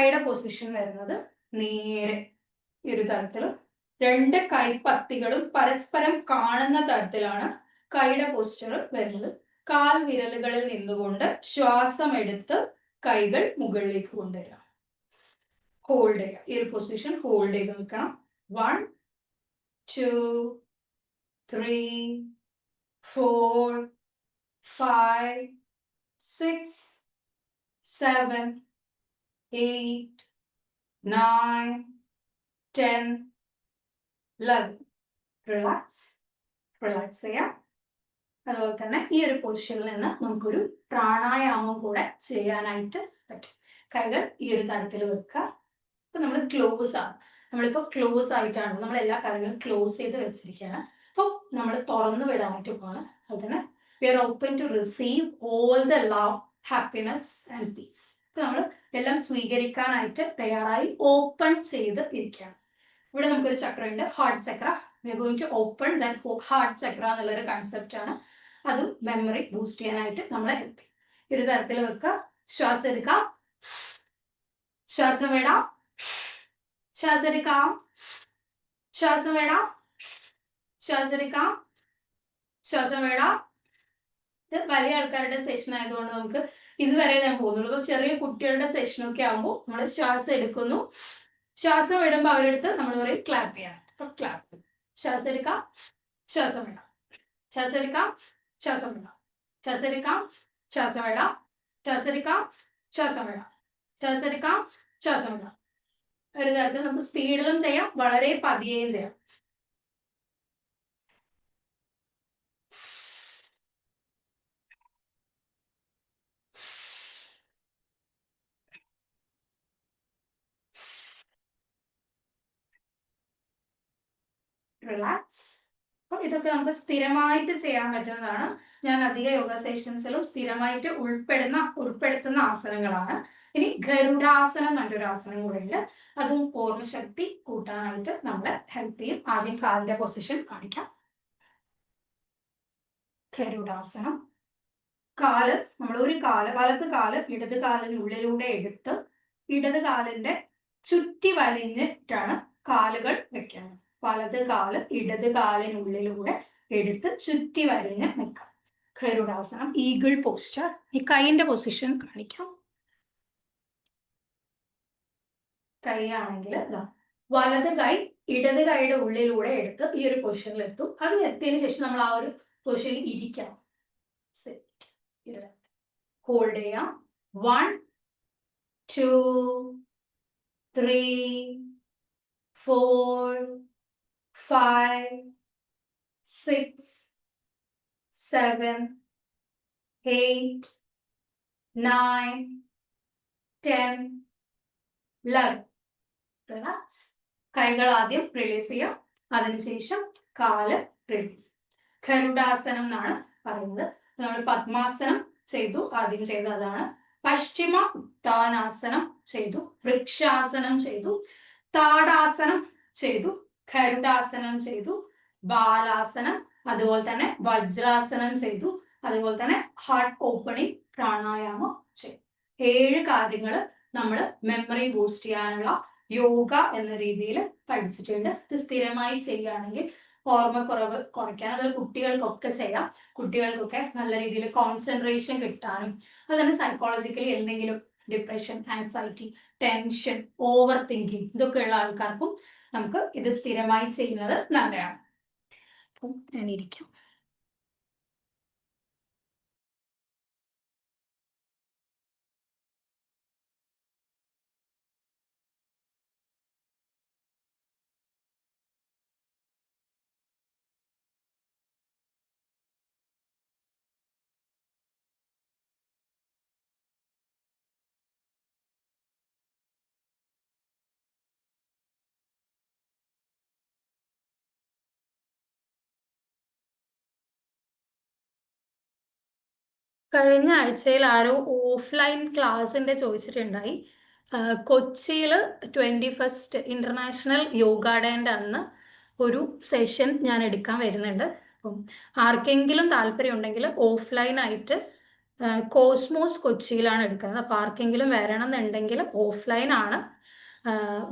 കൈയുടെ പൊസിഷൻ വരുന്നത് നേരെ ഈ ഒരു തരത്തിൽ, രണ്ട് കൈപ്പത്തികളും പരസ്പരം കാണുന്ന തരത്തിലാണ് കൈയുടെ പോസ്ചർ വരുന്നത്. കാൽ വിരലുകളിൽ നിന്നുകൊണ്ട് ശ്വാസം എടുത്ത് കൈകൾ മുകളിലേക്ക് കൊണ്ടുവരിക, ഹോൾഡ് ചെയ്യുക. ഈ ഒരു പൊസിഷൻ ഹോൾഡ് ചെയ്ത് നിൽക്കണം. 1 2 3 4 5 6 7 8 9 10 11. റിലാക്സ് ചെയ്യാം. അതുപോലെ തന്നെ ഈ ഒരു പൊസിഷനിൽ നിന്ന് നമുക്കൊരു പ്രാണായാമം കൂടെ ചെയ്യാനായിട്ട് പറ്റും. കൈകൾ ഈ ഒരു തരത്തിൽ വെക്കുക. ഇപ്പൊ നമ്മൾ ക്ലോസ് ആണ്, നമ്മളിപ്പോൾ ക്ലോസ് ആയിട്ടാണ്, നമ്മൾ എല്ലാ കാര്യങ്ങളും ക്ലോസ് ചെയ്ത് വെച്ചിരിക്കുകയാണ്. അപ്പോൾ നമ്മൾ തുറന്നു വിടാനായിട്ട് പോകണം. അതുതന്നെ we are open to receive all the love, happiness and peace. ഇപ്പൊ നമ്മൾ എല്ലാം സ്വീകരിക്കാനായിട്ട് തയ്യാറായി ഓപ്പൺ ചെയ്ത് ഇരിക്കുകയാണ്. ഇവിടെ നമുക്കൊരു ചക്ര ഉണ്ട്, heart chakra. We are going to open that heart chakra എന്നുള്ളൊരു കൺസെപ്റ്റ് ആണ്. അതും മെമ്മറി ബൂസ്റ്റ് ചെയ്യാനായിട്ട് നമ്മളെ ഹെൽപ്പ് ചെയ്യും. ഈ ഒരു തരത്തിൽ വെക്കുക. ശ്വാസം എടുക്കാം, ശ്വാസം വിടാം, ശ്വാസം എടുക്കാം, ശ്വാസം വിടാം, ശ്വാസം എടുക്കാം, ശ്വാസം വിടാം. ഇത് വലിയ ആൾക്കാരുടെ സെഷൻ ആയതുകൊണ്ട് നമുക്ക് ഇതുവരെ ഞാൻ പോകുന്നുള്ളൂ. ഇപ്പൊ ചെറിയ കുട്ടികളുടെ സെഷനൊക്കെ ആകുമ്പോൾ നമ്മൾ ശ്വാസം എടുക്കുന്നു, ശ്വാസം വിടുമ്പോൾ അവരെടുത്ത് നമ്മൾ പറയും ക്ലാപ്പ് ചെയ്യാൻ. അപ്പൊ ക്ലാപ്പ്. ശ്വാസം എടുക്കാം, ശ്വാസം വിടാം, ശ്വാസം എടുക്കാം, ശ്വാസം വിടാം, ശ്വാസം എടുക്കാം, ശ്വാസം വിടാം, ശ്വാസം എടുക്കാം, ശ്വാസം വിടാം, ശ്വാസം എടുക്കാം, ശ്വാസം വിടാം. ഒരു തരത്തിൽ നമുക്ക് സ്പീഡിലും ചെയ്യാം, വളരെ പതിയെയും ചെയ്യാം. റിലാക്സ്. അപ്പൊ ഇതൊക്കെ നമുക്ക് സ്ഥിരമായിട്ട് ചെയ്യാൻ പറ്റുന്നതാണ്. ഞാൻ അധിക യോഗ സെഷൻസിലും സ്ഥിരമായിട്ട് ഉൾപ്പെടുത്തുന്ന ആസനങ്ങളാണ്. ഇനി ഗരുഡാസനം എന്നൊരു ആസനം കൂടെ ഉണ്ട്. അതും ഓർമ്മശക്തി കൂട്ടാനായിട്ട് നമ്മളെ ഹെൽപ്പ് ചെയ്യും. ആദ്യം കാലിന്റെ പൊസിഷൻ കാണിക്കാം. ഗരുഡാസനം. കാല്, നമ്മൾ ഒരു കാല്, വലത് കാല് ഇടത് കാലിനുള്ളിലൂടെ എടുത്ത് ഇടത് കാലിന്റെ ചുറ്റി വരിഞ്ഞിട്ടാണ് കാലുകൾ വെക്കുന്നത്. വലത് കാല് ഇടത് കാലിനുള്ളിലൂടെ എടുത്ത് ചുറ്റി വരിഞ്ഞ് നിൽക്കാം. ഗരുഡാസനം, ഈഗിൾ പോസ്ചർ. ഈ കൈയിന്റെ പൊസിഷൻ കാണിക്കാം. കൈ ആണെങ്കിൽ വലത് കൈ ഇടത് കൈയുടെ ഉള്ളിലൂടെ എടുത്ത് ഈ ഒരു പൊസിഷനിൽ എത്തും. അത് എത്തിയതിനു ശേഷം നമ്മൾ ആ ഒരു പൊസിഷനിൽ ഇരിക്കണം. ഹോൾഡ് ചെയ്യാം. 1 2 3 4 5 6 7 8 9 10 11. റിലാക്സ്. കൈകൾ ആദ്യം റിലീസ് ചെയ്യാം, അതിനുശേഷം കാല് റിലീസ്. ഗരുഡാസനം എന്നാണ് പറയുന്നത്. നമ്മൾ പദ്മാസനം ചെയ്തു, ആദ്യം ചെയ്തു അതാണ്. പശ്ചിമ ഉത്ഥാനാസനം ചെയ്തു, വൃക്ഷാസനം ചെയ്തു, താടാസനം ചെയ്തു, ഗരുഡാസനം ചെയ്തു, ബാലാസനം, അതുപോലെ തന്നെ വജ്രാസനം ചെയ്തു, അതുപോലെ തന്നെ ഹാർട്ട് ഓപ്പണിംഗ് പ്രാണായാമം ചെയ്തു. 7 കാര്യങ്ങൾ നമ്മൾ മെമ്മറി ബൂസ്റ്റ് ചെയ്യാനുള്ള യോഗ എന്ന രീതിയിൽ പഠിച്ചിട്ടുണ്ട്. ഇത് സ്ഥിരമായി ചെയ്യുകയാണെങ്കിൽ ഓർമ്മക്കുറവ് കുറയ്ക്കാൻ, അതുപോലെ കുട്ടികൾക്കൊക്കെ ചെയ്യാം. കുട്ടികൾക്കൊക്കെ നല്ല രീതിയിൽ കോൺസെൻട്രേഷൻ കിട്ടാനും, അതുതന്നെ സൈക്കോളജിക്കലി എന്തെങ്കിലും depression, anxiety, tension, over thinking ഇതൊക്കെ ഉള്ള ആൾക്കാർക്കും നമുക്ക് ഇത് സ്ഥിരമായി ചെയ്യുന്നത് നല്ലതാണ്. അപ്പം ഞാനിരിക്കാം. കഴിഞ്ഞ ആഴ്ചയിൽ ആരോ ഓഫ്ലൈൻ ക്ലാസ്സിൻ്റെ ചോദിച്ചിട്ടുണ്ടായി. കൊച്ചിയിൽ 21st ഇന്റർനാഷണൽ യോഗ ഡേൻ്റെ അന്ന് ഒരു സെഷൻ ഞാൻ എടുക്കാൻ വരുന്നുണ്ട്. അപ്പം ആർക്കെങ്കിലും താല്പര്യം ഉണ്ടെങ്കിൽ ഓഫ്ലൈനായിട്ട് കോസ്മോസ് കൊച്ചിയിലാണ് എടുക്കുന്നത്. അപ്പോൾ ആർക്കെങ്കിലും വരണം എന്നുണ്ടെങ്കിൽ ഓഫ്ലൈൻ ആണ്.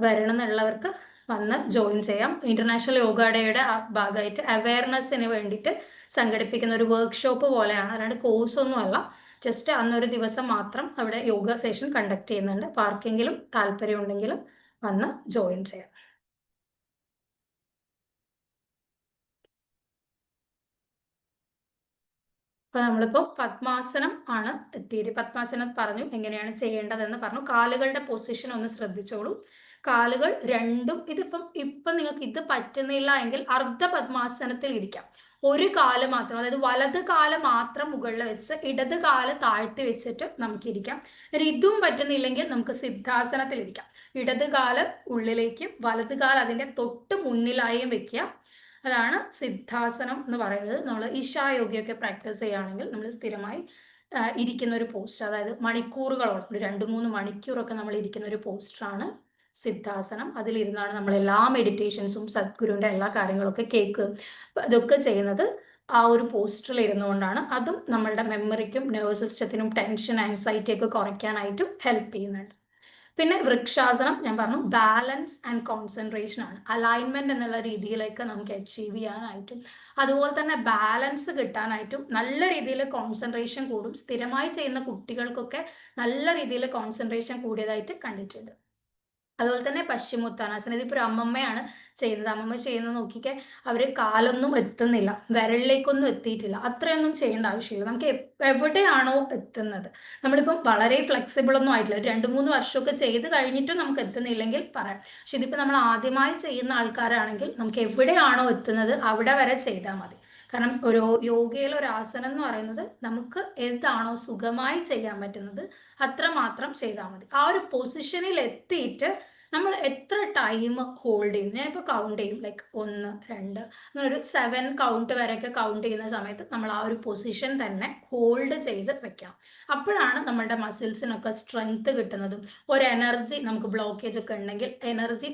വരണം എന്നുള്ളവർക്ക് വന്ന് ജോയിൻ ചെയ്യാം. ഇന്റർനാഷണൽ യോഗ ഡേയുടെ ഭാഗമായിട്ട് അവയർനെസ്സിന് വേണ്ടിയിട്ട് സംഘടിപ്പിക്കുന്ന ഒരു വർക്ക്ഷോപ്പ് പോലെയാണ്, അല്ലാണ്ട് കോഴ്സൊന്നുമല്ല. ജസ്റ്റ് അന്നൊരു ദിവസം മാത്രം അവിടെ യോഗ സെഷൻ കണ്ടക്ട് ചെയ്യുന്നുണ്ട്. അപ്പോൾ ആർക്കെങ്കിലും താല്പര്യം ഉണ്ടെങ്കിൽ വന്ന് ജോയിൻ ചെയ്യാം. അപ്പോൾ നമ്മളിപ്പോൾ പത്മാസനം ആണ് എത്തിയത്. പത്മാസനം പറഞ്ഞു, എങ്ങനെയാണ് ചെയ്യേണ്ടതെന്ന് പറഞ്ഞു. കാലുകളുടെ പൊസിഷൻ ഒന്ന് ശ്രദ്ധിച്ചോളൂ. കാലുകൾ രണ്ടും ഇപ്പം നിങ്ങൾക്ക് ഇത് പറ്റുന്നില്ല എങ്കിൽ അർദ്ധ പത്മാസനത്തിൽ ഇരിക്കാം. ഒരു കാല് മാത്രം, അതായത് വലത് കാല് മാത്രം മുകളിൽ വെച്ച് ഇടത് കാല് താഴ്ത്തി വെച്ചിട്ട് നമുക്കിരിക്കാം. ഇതും പറ്റുന്നില്ലെങ്കിൽ നമുക്ക് സിദ്ധാസനത്തിൽ ഇരിക്കാം. ഇടത് കാല് ഉള്ളിലേക്കും വലത് കാല് അതിൻ്റെ തൊട്ട് മുന്നിലായും വെക്കുക. അതാണ് സിദ്ധാസനം എന്ന് പറയുന്നത്. നമ്മൾ ഈശായോഗിയൊക്കെ പ്രാക്ടീസ് ചെയ്യുകയാണെങ്കിൽ നമ്മൾ സ്ഥിരമായി ഇരിക്കുന്ന ഒരു പോസ്റ്റർ, അതായത് മണിക്കൂറുകളോളം, ഒരു 2-3 മണിക്കൂറൊക്കെ നമ്മൾ ഇരിക്കുന്ന ഒരു പോസ്റ്ററാണ് സിദ്ധാസനം. അതിലിരുന്നാണ് നമ്മൾ എല്ലാ മെഡിറ്റേഷൻസും സദ്ഗുരുവിൻ്റെ എല്ലാ കാര്യങ്ങളൊക്കെ കേൾക്കുക. ഇതൊക്കെ ചെയ്യുന്നത് ആ ഒരു പോസ്റ്ററിൽ ഇരുന്നുകൊണ്ടാണ്. അതും നമ്മളുടെ മെമ്മറിക്കും നെർവസ് സിസ്റ്റത്തിനും ടെൻഷൻ, ആൻസൈറ്റി ഒക്കെ കുറയ്ക്കാനായിട്ടും ഹെൽപ്പ് ചെയ്യുന്നുണ്ട്. പിന്നെ വൃക്ഷാസനം ഞാൻ പറഞ്ഞു, ബാലൻസ് ആൻഡ് കോൺസെൻട്രേഷൻ ആണ്. അലൈൻമെന്റ് എന്നുള്ള രീതിയിലേക്ക് നമുക്ക് അച്ചീവ് ചെയ്യാനായിട്ടും അതുപോലെ തന്നെ ബാലൻസ് കിട്ടാനായിട്ടും നല്ല രീതിയിൽ കോൺസെൻട്രേഷൻ കൂടും. സ്ഥിരമായി ചെയ്യുന്ന കുട്ടികൾക്കൊക്കെ നല്ല രീതിയിൽ കോൺസെൻട്രേഷൻ കൂടിയതായിട്ട് കണ്ടിട്ടുണ്ട്. അതുപോലെ തന്നെ പശ്ചിമോത്താനാസനം, ഇതിപ്പോൾ ഒരു അമ്മമ്മയാണ് ചെയ്യുന്നത്. അമ്മമ്മ ചെയ്യുന്നത് നോക്കിക്കെ, അവർ കാലൊന്നും എത്തുന്നില്ല, വിരലിലേക്കൊന്നും എത്തിയിട്ടില്ല. അത്രയൊന്നും ചെയ്യേണ്ട ആവശ്യമില്ല. നമുക്ക് എവിടെയാണോ എത്തുന്നത്, നമ്മളിപ്പം വളരെ ഫ്ലെക്സിബിൾ ഒന്നും ആയിട്ടില്ല, ഒരു 2-3 വർഷമൊക്കെ ചെയ്ത് കഴിഞ്ഞിട്ടും നമുക്ക് എത്തുന്നില്ലെങ്കിൽ പറയാം. പക്ഷെ ഇതിപ്പോൾ നമ്മൾ ആദ്യമായി ചെയ്യുന്ന ആൾക്കാരാണെങ്കിൽ നമുക്ക് എവിടെയാണോ എത്തുന്നത് അവിടെ വരെ ചെയ്താൽ മതി. കാരണം ഒരു യോഗയിൽ ഒരു ആസനം എന്ന് പറയുന്നത് നമുക്ക് എന്താണോ സുഖമായി ചെയ്യാൻ പറ്റുന്നത് അത്രമാത്രം ചെയ്താൽ മതി. ആ ഒരു പൊസിഷനിൽ എത്തിയിട്ട് നമ്മൾ എത്ര ടൈം ഹോൾഡ് ചെയ്യും, ഞാനിപ്പോൾ കൗണ്ട് ചെയ്യും, ലൈക്ക് 1, 2, അങ്ങനെ ഒരു 7 കൗണ്ട് വരെയൊക്കെ കൗണ്ട് ചെയ്യുന്ന സമയത്ത് നമ്മൾ ആ ഒരു പൊസിഷൻ തന്നെ ഹോൾഡ് ചെയ്ത് വെക്കണം. അപ്പോഴാണ് നമ്മളുടെ മസിൽസിനൊക്കെ സ്ട്രെങ്ത് കിട്ടുന്നതും ഒരു എനർജി, നമുക്ക് ബ്ലോക്കേജ് ഒക്കെ ഉണ്ടെങ്കിൽ എനർജി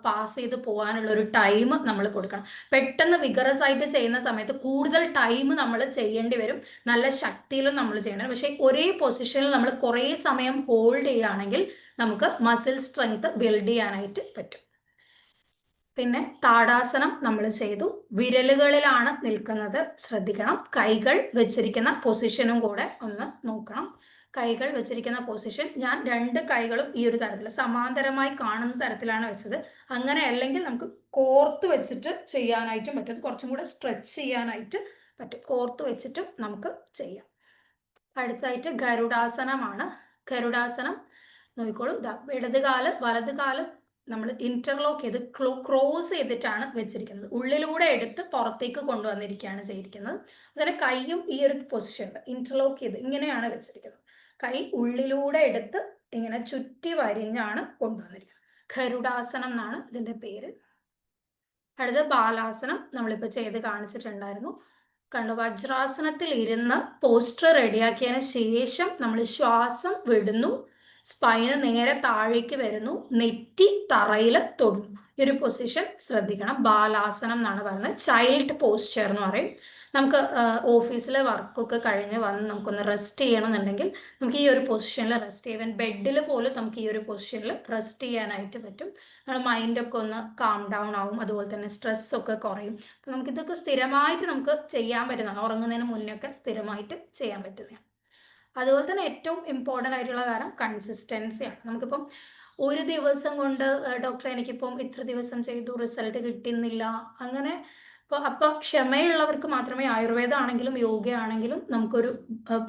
പാസ് ചെയ്ത് പോകാനുള്ള ഒരു ടൈം നമ്മൾ കൊടുക്കണം. പെട്ടെന്ന് വിഗറസ് ആയിട്ട് ചെയ്യുന്ന സമയത്ത് കൂടുതൽ ടൈം നമ്മൾ ചെയ്യേണ്ടി വരും, നല്ല ശക്തിയിലും നമ്മൾ ചെയ്യണം. പക്ഷേ ഒരേ പൊസിഷനിൽ നമ്മൾ കുറേ സമയം ഹോൾഡ് ചെയ്യുകയാണെങ്കിൽ നമുക്ക് മസിൽ സ്ട്രെങ്ത് ബിൽഡ് ചെയ്യാനായിട്ട് പറ്റും. പിന്നെ താടാസനം നമ്മൾ ചെയ്തു. വിരലുകളിലാണ് നിൽക്കുന്നത്, ശ്രദ്ധിക്കണം. കൈകൾ വെച്ചിരിക്കുന്ന പൊസിഷനും കൂടെ ഒന്ന് നോക്കണം. കൈകൾ വെച്ചിരിക്കുന്ന പൊസിഷൻ, ഞാൻ 2 കൈകളും ഈ ഒരു തരത്തിൽ സമാന്തരമായി കാണുന്ന തരത്തിലാണ് വെച്ചത്. അങ്ങനെ അല്ലെങ്കിൽ നമുക്ക് കോർത്ത് വെച്ചിട്ട് ചെയ്യാനായിട്ടും പറ്റും, കുറച്ചും കൂടെ സ്ട്രെച്ച് ചെയ്യാനായിട്ട് പറ്റും. കോർത്ത് വെച്ചിട്ടും നമുക്ക് ചെയ്യാം. അടുത്തതായിട്ട് ഗരുഡാസനമാണ്. ഗരുഡാസനം നോക്കിക്കോളൂ. ഇടത് കാല് വലത് കാല് നമ്മൾ ഇന്റർലോക്ക് ചെയ്ത് ക്രോസ് ചെയ്തിട്ടാണ് വെച്ചിരിക്കുന്നത്. ഉള്ളിലൂടെ എടുത്ത് പുറത്തേക്ക് കൊണ്ടുവന്നിരിക്കുകയാണ് ചെയ്തിരിക്കുന്നത്. അതുപോലെ കൈയും ഈ ഒരു പൊസിഷനിൽ ഇന്റർലോക്ക് ചെയ്ത് ഇങ്ങനെയാണ് വെച്ചിരിക്കുന്നത്. കൈ ഉള്ളിലൂടെ എടുത്ത് ഇങ്ങനെ ചുറ്റി വരിഞ്ഞാണ് കൊണ്ടുവന്നിരിക്കുന്നത്. ഗരുഡാസനം എന്നാണ് ഇതിന്റെ പേര്. അടുത്ത ബാലാസനം നമ്മളിപ്പോൾ ചെയ്ത് കാണിച്ചിട്ടുണ്ടായിരുന്നു. കണ്ടു, വജ്രാസനത്തിൽ ഇരുന്ന് പോസ്റ്റർ റെഡിയാക്കിയതിന് ശേഷം നമ്മൾ ശ്വാസം വിടുന്നു, സ്പൈന് നേരെ താഴേക്ക് വരുന്നു, നെറ്റി തറയിൽ തൊടുന്നു. ഈ ഒരു പൊസിഷൻ ശ്രദ്ധിക്കണം. ബാലാസനം എന്നാണ് പറയുന്നത്. ചൈൽഡ് പോസ്ചർ എന്ന് പറയും. നമുക്ക് ഓഫീസിലെ വർക്കൊക്കെ കഴിഞ്ഞ് വന്ന് നമുക്കൊന്ന് റെസ്റ്റ് ചെയ്യണമെന്നുണ്ടെങ്കിൽ നമുക്ക് ഈ ഒരു പൊസിഷനിൽ റെസ്റ്റ് ചെയ്യാൻ, ബെഡിൽ പോലും നമുക്ക് ഈ ഒരു പൊസിഷനിൽ റെസ്റ്റ് ചെയ്യാനായിട്ട് പറ്റും. നമ്മുടെ മൈൻഡൊക്കെ ഒന്ന് കാം ഡൗൺ ആവും, അതുപോലെ തന്നെ സ്ട്രെസ്സൊക്കെ കുറയും. അപ്പം നമുക്കിതൊക്കെ സ്ഥിരമായിട്ട് നമുക്ക് ചെയ്യാൻ പറ്റുന്നതാണ്. ഉറങ്ങുന്നതിന് മുന്നൊക്കെ സ്ഥിരമായിട്ട് ചെയ്യാൻ പറ്റുന്നതാണ്. അതുപോലെ തന്നെ ഏറ്റവും ഇമ്പോർട്ടൻ്റ് ആയിട്ടുള്ള കാര്യം കൺസിസ്റ്റൻസിയാണ്. നമുക്കിപ്പം ഒരു ദിവസം കൊണ്ട് ഡോക്ടർ എനിക്കിപ്പം ഇത്ര ദിവസം ചെയ്തു റിസൾട്ട് കിട്ടുന്നില്ല, അങ്ങനെ അപ്പോൾ ക്ഷമയുള്ളവർക്ക് മാത്രമേ ആയുർവേദം ആണെങ്കിലും യോഗ ആണെങ്കിലും നമുക്കൊരു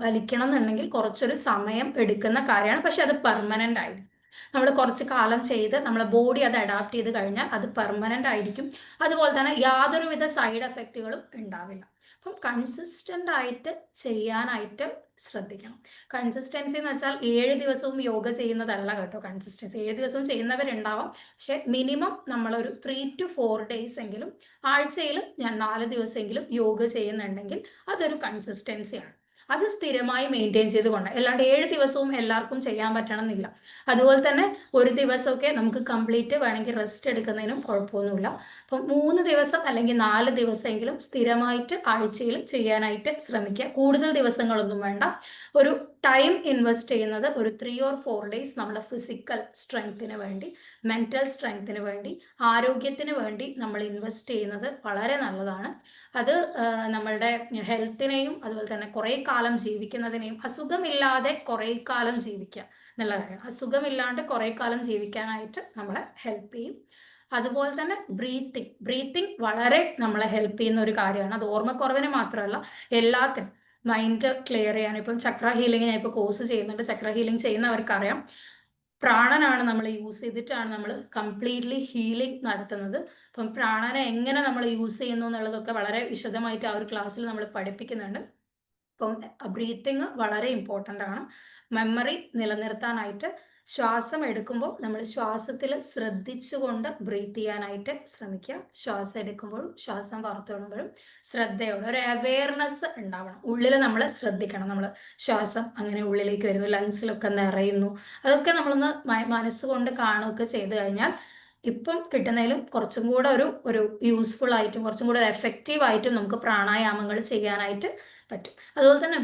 ഫലിക്കണം എന്നുണ്ടെങ്കിൽ കുറച്ചൊരു സമയം എടുക്കുന്ന കാര്യമാണ്. പക്ഷെ അത് പെർമനൻ്റ് ആയിരിക്കും. നമ്മൾ കുറച്ച് കാലം ചെയ്ത് നമ്മളെ ബോഡി അത് അഡാപ്റ്റ് ചെയ്ത് കഴിഞ്ഞാൽ അത് പെർമനൻ്റ് ആയിരിക്കും. അതുപോലെ തന്നെ യാതൊരുവിധ സൈഡ് എഫക്റ്റുകളും ഉണ്ടാവില്ല. അപ്പം കൺസിസ്റ്റൻ്റ് ആയിട്ട് ചെയ്യാനായിട്ട് ശ്രദ്ധിക്കണം. കൺസിസ്റ്റൻസി എന്ന് വെച്ചാൽ 7 ദിവസവും യോഗ ചെയ്യുന്നതല്ല കേട്ടോ കൺസിസ്റ്റൻസി. 7 ദിവസവും ചെയ്യുന്നവരുണ്ടാവാം, പക്ഷെ മിനിമം നമ്മളൊരു 3 to 4 days എങ്കിലും, ആഴ്ചയിൽ ഞാൻ 4 ദിവസമെങ്കിലും യോഗ ചെയ്യുന്നുണ്ടെങ്കിൽ അതൊരു കൺസിസ്റ്റൻസിയാണ്. അത് സ്ഥിരമായി മെയിൻറ്റെയിൻ ചെയ്ത് കൊണ്ട്, അല്ലാണ്ട് 7 ദിവസവും എല്ലാവർക്കും ചെയ്യാൻ പറ്റണം എന്നില്ല. അതുപോലെ തന്നെ ഒരു ദിവസമൊക്കെ നമുക്ക് കംപ്ലീറ്റ് വേണമെങ്കിൽ റെസ്റ്റ് എടുക്കുന്നതിനും കുഴപ്പമൊന്നുമില്ല. അപ്പം 3 ദിവസം അല്ലെങ്കിൽ 4 ദിവസമെങ്കിലും സ്ഥിരമായിട്ട് ആഴ്ചയിൽ ചെയ്യാനായിട്ട് ശ്രമിക്കുക. കൂടുതൽ ദിവസങ്ങളൊന്നും വേണ്ട. ഒരു ടൈം ഇൻവെസ്റ്റ് ചെയ്യുന്നത് ഒരു 3 or 4 ഡേയ്സ് നമ്മുടെ ഫിസിക്കൽ സ്ട്രെങ്ത്തിന് വേണ്ടി, മെൻ്റൽ സ്ട്രെങ്ത്തിന് വേണ്ടി, ആരോഗ്യത്തിന് വേണ്ടി നമ്മൾ ഇൻവെസ്റ്റ് ചെയ്യുന്നത് വളരെ നല്ലതാണ്. അത് നമ്മളുടെ ഹെൽത്തിനെയും അതുപോലെ തന്നെ കുറേ കാലം ജീവിക്കുന്നതിനെയും, അസുഖമില്ലാതെ കുറേ കാലം ജീവിക്കുക എന്നുള്ള കാര്യമാണ്. അസുഖമില്ലാണ്ട് കുറേ കാലം ജീവിക്കാനായിട്ട് നമ്മളെ ഹെൽപ്പ് ചെയ്യും. അതുപോലെ തന്നെ ബ്രീത്തിങ് വളരെ നമ്മളെ ഹെൽപ്പ് ചെയ്യുന്ന ഒരു കാര്യമാണ്. അത് ഓർമ്മക്കുറവിന് മാത്രമല്ല, എല്ലാത്തിനും മൈൻഡ് ക്ലിയർ ചെയ്യാൻ. ഇപ്പം ചക്ര ഹീലിംഗ് ഞാൻ ഇപ്പോൾ കോഴ്സ് ചെയ്യുന്നുണ്ട്. ചക്ര ഹീലിംഗ് ചെയ്യുന്നവർക്കറിയാം, പ്രാണനാണ് നമ്മൾ യൂസ് ചെയ്തിട്ടാണ് നമ്മൾ കംപ്ലീറ്റ്ലി ഹീലിംഗ് നടത്തുന്നത്. അപ്പം പ്രാണനെ എങ്ങനെ നമ്മൾ യൂസ് ചെയ്യുന്നു എന്നുള്ളതൊക്കെ വളരെ വിശദമായിട്ട് ആ ഒരു ക്ലാസ്സിൽ നമ്മൾ പഠിപ്പിക്കുന്നുണ്ട്. അപ്പം ബ്രീത്തിങ് വളരെ ഇമ്പോർട്ടൻ്റ് ആണ്. മെമ്മറി നിലനിർത്താനായിട്ട് ശ്വാസം എടുക്കുമ്പോൾ നമ്മൾ ശ്വാസത്തിൽ ശ്രദ്ധിച്ചുകൊണ്ട് ബ്രീത്ത് ചെയ്യാനായിട്ട് ശ്രമിക്കുക. ശ്വാസം എടുക്കുമ്പോഴും ശ്വാസം പുറത്തുവിടുമ്പോഴും ശ്രദ്ധയോടെ ഒരു അവെയർനെസ് ഉണ്ടാവണം. ഉള്ളിൽ നമ്മൾ ശ്രദ്ധിക്കണം. നമ്മൾ ശ്വാസം അങ്ങനെ ഉള്ളിലേക്ക് വരുന്നു, ലങ്സിലൊക്കെ നിറയുന്നു, അതൊക്കെ നമ്മളൊന്ന് മനസ്സുകൊണ്ട് കാണുകയൊക്കെ ചെയ്ത് കഴിഞ്ഞാൽ ഇപ്പം കിട്ടുന്നതിലും കുറച്ചും കൂടെ ഒരു യൂസ്ഫുൾ ആയിട്ടും കുറച്ചും കൂടെ ഒരു എഫക്റ്റീവ് ആയിട്ടും നമുക്ക് പ്രാണായാമങ്ങൾ ചെയ്യാനായിട്ട് പറ്റും. അതുപോലെ തന്നെ